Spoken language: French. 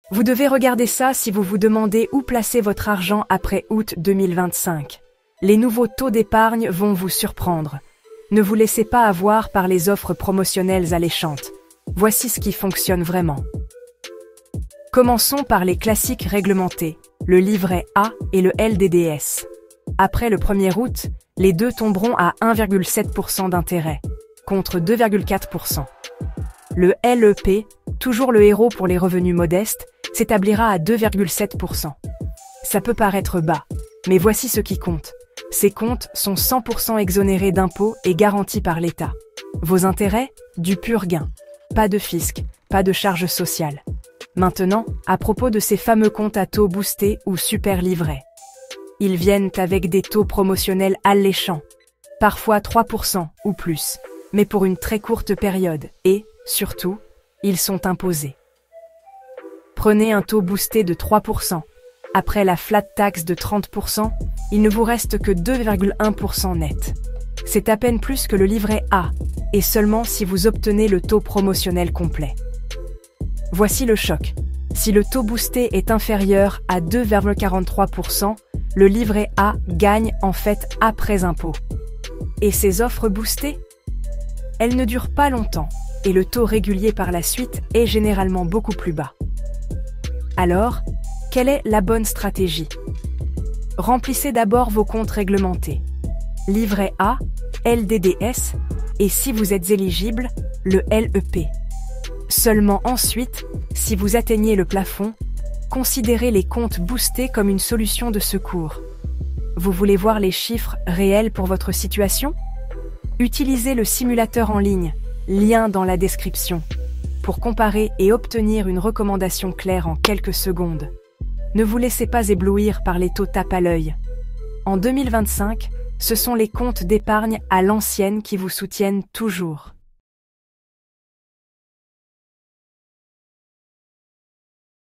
Vous devez regarder ça si vous vous demandez où placer votre argent après août 2025. Les nouveaux taux d'épargne vont vous surprendre. Ne vous laissez pas avoir par les offres promotionnelles alléchantes. Voici ce qui fonctionne vraiment. Commençons par les classiques réglementés, le livret A et le LDDS. Après le 1er août, les deux tomberont à 1,7% d'intérêt, contre 2,4%. Le LEP, toujours le héros pour les revenus modestes, s'établira à 2,7%. Ça peut paraître bas, mais voici ce qui compte. Ces comptes sont 100% exonérés d'impôts et garantis par l'État. Vos intérêts, du pur gain. Pas de fisc, pas de charges sociales. Maintenant, à propos de ces fameux comptes à taux boostés ou super livrets. Ils viennent avec des taux promotionnels alléchants, parfois 3% ou plus, mais pour une très courte période et, surtout, ils sont imposés. Prenez un taux boosté de 3%. Après la flat tax de 30%, il ne vous reste que 2,1% net. C'est à peine plus que le livret A, et seulement si vous obtenez le taux promotionnel complet. Voici le choc. Si le taux boosté est inférieur à 2,43%, le livret A gagne en fait après impôt. Et ces offres boostées? Elles ne durent pas longtemps, et le taux régulier par la suite est généralement beaucoup plus bas. Alors, quelle est la bonne stratégie? Remplissez d'abord vos comptes réglementés. Livret A, LDDS, et si vous êtes éligible, le LEP. Seulement ensuite, si vous atteignez le plafond, considérez les comptes boostés comme une solution de secours. Vous voulez voir les chiffres réels pour votre situation? Utilisez le simulateur en ligne, lien dans la description, pour comparer et obtenir une recommandation claire en quelques secondes. Ne vous laissez pas éblouir par les taux tape à l'œil. En 2025, ce sont les comptes d'épargne à l'ancienne qui vous soutiennent toujours.